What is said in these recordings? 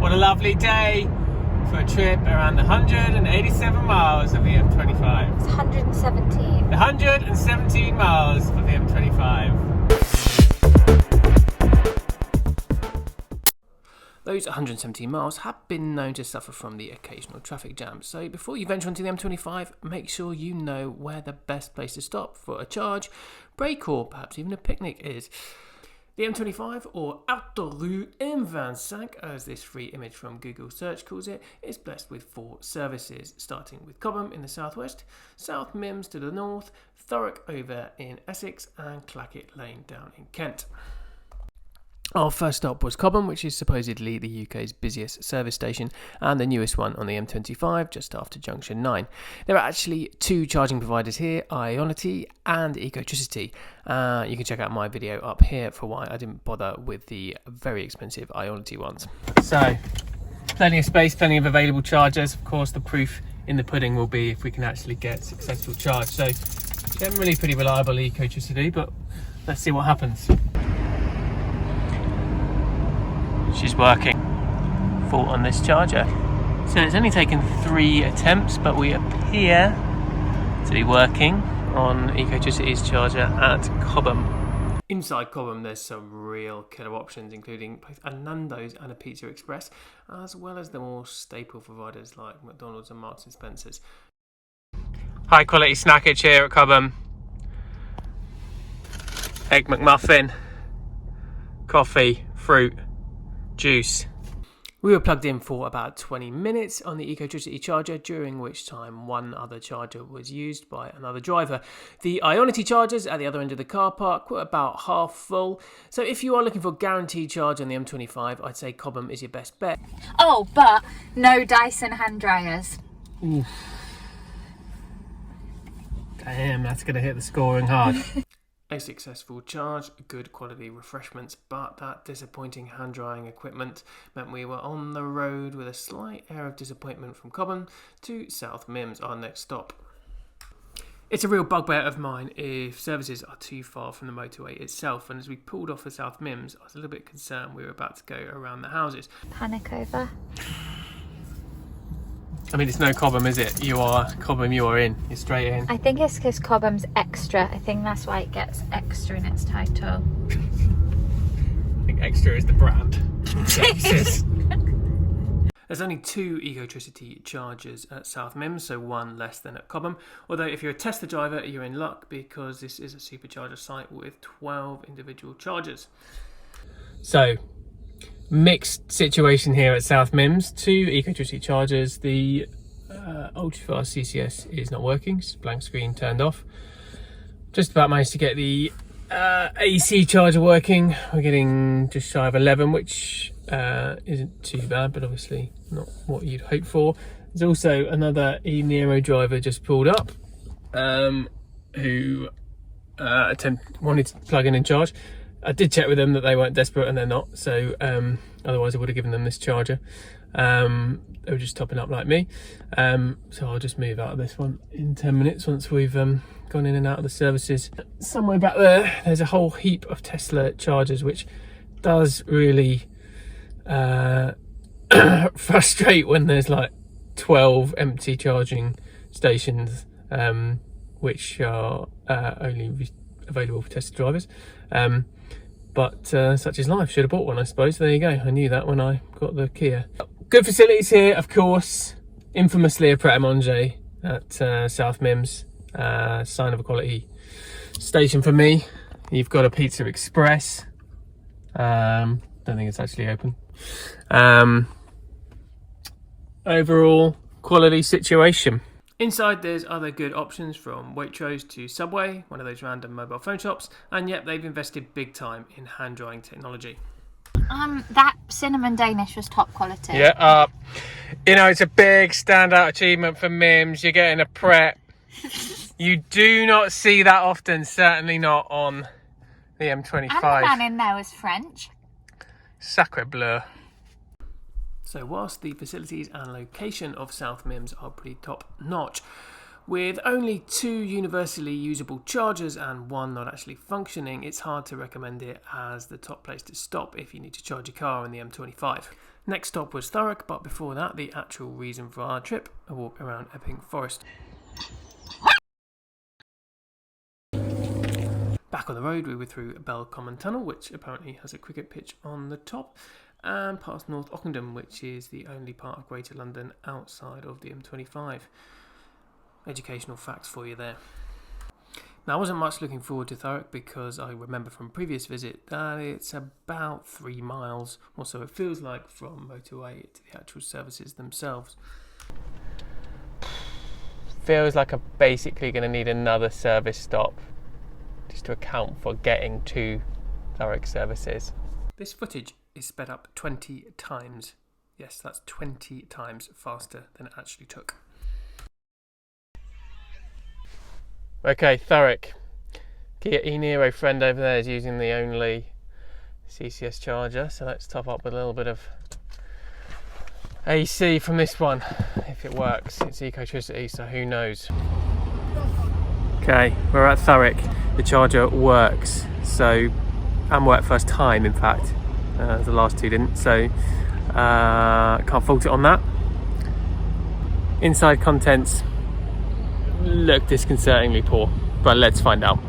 What a lovely day for a trip around the 187 miles of the M25. It's 117. 117 miles of the M25. Those 117 miles have been known to suffer from the occasional traffic jam, so before you venture onto the M25, make sure you know where the best place to stop for a charge, break, or perhaps even a picnic is. The M25, or Autoroute M25, as this free image from Google search calls it, is blessed with 4 services, starting with Cobham in the southwest, South Mimms to the north, Thurrock over in Essex, and Clacket Lane down in Kent. Our first stop was Cobham, which is supposedly the UK's busiest service station and the newest one on the M25, just after Junction 9. There are actually 2 charging providers here, Ionity and Ecotricity. You can check out my video up here for why I didn't bother with the very expensive Ionity ones. So, plenty of space, plenty of available chargers. Of course, the proof in the pudding will be if we can actually get successful charge. So, generally pretty reliable Ecotricity, but let's see what happens. She's working full on this charger. So it's only taken 3 attempts, but we appear to be working on Ecotricity's charger at Cobham. Inside Cobham, there's some real killer options, including both a Nando's and a Pizza Express, as well as the more staple providers like McDonald's and Marks and Spencer's. High quality snackage here at Cobham. Egg McMuffin, coffee, fruit, juice. We were plugged in for about 20 minutes on the Ecotricity charger, during which time one other charger was used by another driver. The Ionity chargers at the other end of the car park were about half full, so if you are looking for guaranteed charge on the M25, I'd say Cobham is your best bet. Oh, but no Dyson hand dryers. Oof. Damn, that's going to hit the scoring hard. A successful charge, good quality refreshments, but that disappointing hand drying equipment meant we were on the road with a slight air of disappointment from Cobham to South Mimms, our next stop. It's a real bugbear of mine if services are too far from the motorway itself, and as we pulled off for South Mimms, I was a little bit concerned we were about to go around the houses. Panic over. I mean, it's no Cobham, is it? You are Cobham, you are in. You're straight in. I think it's because Cobham's extra. I think that's why it gets extra in its title. I think extra is the brand. There's only 2 Ecotricity chargers at South Mimms, so 1 less than at Cobham. Although if you're a Tesla driver, you're in luck because this is a supercharger site with 12 individual chargers. So, mixed situation here at South Mimms. 2 Ecotricity chargers. The ultra-fast CCS is not working. It's blank screen turned off. Just about managed to get the AC charger working. We're getting just shy of 11, which isn't too bad, but obviously not what you'd hope for. There's also another E-Niro driver just pulled up who wanted to plug in and charge. I did check with them that they weren't desperate, and they're not, so otherwise I would have given them this charger. They were just topping up like me, so I'll just move out of this one in 10 minutes once we've gone in and out of the services. Somewhere back there's a whole heap of Tesla chargers, which does really frustrate when there's like 12 empty charging stations, which are only available for Tesla drivers. But such is life. Should have bought one, I suppose. There you go. I knew that when I got the Kia. Good facilities here, of course. Infamously a Pret-a-Manger at South Mimms. Sign of a quality station for me. You've got a Pizza Express. Don't think it's actually open. Overall, quality situation. Inside there's other good options, from Waitrose to Subway, one of those random mobile phone shops, and yet they've invested big time in hand drying technology. That cinnamon Danish was top quality. Yeah, you know, it's a big standout achievement for Mimms. You're getting a Pret. You do not see that often, certainly not on the M25. And the man in there was French. Sacre bleu. So whilst the facilities and location of South Mimms are pretty top notch, with only 2 universally usable chargers and 1 not actually functioning, it's hard to recommend it as the top place to stop if you need to charge your car on the M25. Next stop was Thurrock, but before that, the actual reason for our trip, a walk around Epping Forest. Back on the road, we were through Bell Common Tunnel, which apparently has a cricket pitch on the top, and past North Ockendon, which is the only part of Greater London outside of the M25. Educational facts for you there. Now, I wasn't much looking forward to Thurrock because I remember from a previous visit that it's about 3 miles, or so it feels like, from motorway to the actual services themselves. Feels like I'm basically going to need another service stop just to account for getting to Thurrock services. This footage is sped up 20 times. Yes, that's 20 times faster than it actually took. Okay, Thurrock. Kia E-Niro friend over there is using the only CCS charger, so let's top up with a little bit of AC from this one, if it works. It's ecotricity, so who knows. Okay, we're at Thurrock. The charger works, so, and worked first time in fact. The last two didn't, so can't fault it on that. Inside contents look disconcertingly poor, but let's find out.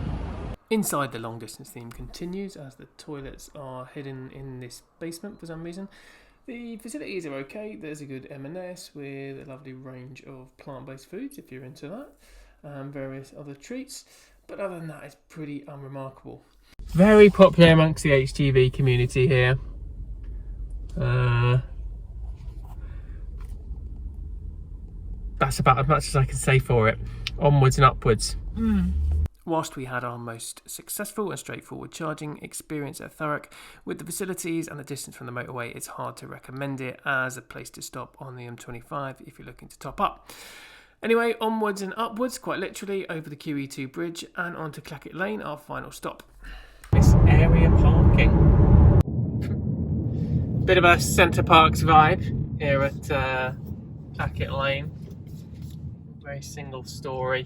Inside, the long distance theme continues as the toilets are hidden in this basement for some reason. The facilities are okay. There's a good M&S with a lovely range of plant-based foods if you're into that, and various other treats, but other than that, it's pretty unremarkable. Very popular amongst the HGV community here. That's about as much as I can say for it. Onwards and upwards. Whilst we had our most successful and straightforward charging experience at Thurrock, with the facilities and the distance from the motorway, it's hard to recommend it as a place to stop on the M25 if you're looking to top up. Anyway, onwards and upwards, quite literally, over the QE2 bridge and onto Clacket Lane, our final stop. This area parking. Bit of a Centre Parks vibe here at Clacket Lane. Very single story.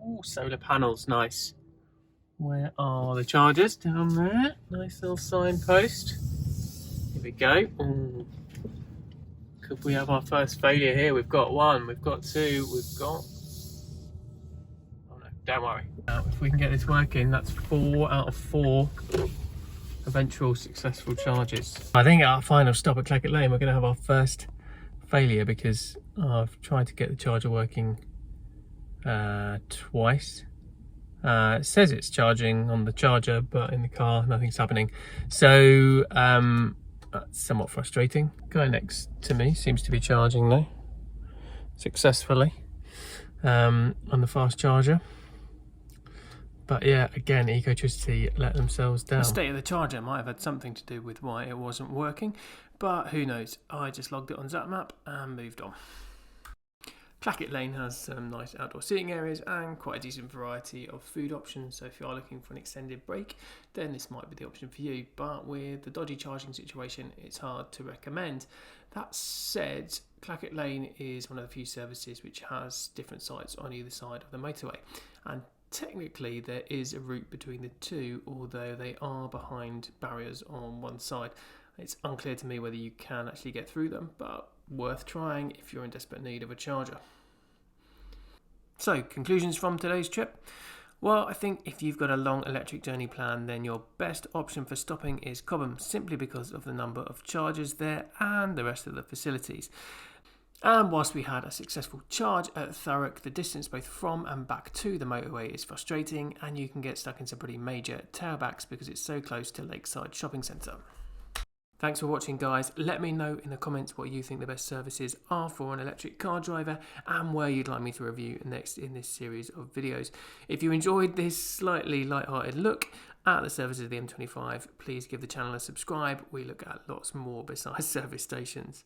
Ooh, solar panels, nice. Where are the chargers? Down there. Nice little signpost. Here we go. Ooh. Could we have our first failure here? We've got one, we've got two, we've got... Oh no, don't worry. Now, if we can get this working, that's 4 out of 4 eventual successful charges. I think at our final stop at Clacket Lane, we're going to have our first failure because I've tried to get the charger working twice. It says it's charging on the charger, but in the car nothing's happening, so that's somewhat frustrating. Guy next to me seems to be charging though successfully on the fast charger, but yeah, again, ecotricity let themselves down. The state of the charger might have had something to do with why it wasn't working, but who knows. I just logged it on ZapMap and moved on. Clacket Lane has some nice outdoor seating areas and quite a decent variety of food options, so if you are looking for an extended break, then this might be the option for you, but with the dodgy charging situation, it's hard to recommend. That said, Clacket Lane is one of the few services which has different sites on either side of the motorway, and technically there is a route between the two, although they are behind barriers on one side. It's unclear to me whether you can actually get through them, but worth trying if you're in desperate need of a charger. So, conclusions from today's trip? Well, I think if you've got a long electric journey plan, then your best option for stopping is Cobham, simply because of the number of chargers there and the rest of the facilities. And whilst we had a successful charge at Thurrock, the distance both from and back to the motorway is frustrating, and you can get stuck in some pretty major tailbacks because it's so close to Lakeside Shopping Centre. Thanks for watching, guys. Let me know in the comments what you think the best services are for an electric car driver and where you'd like me to review next in this series of videos. If you enjoyed this slightly light-hearted look at the services of the M25, please give the channel a subscribe. We look at lots more besides service stations.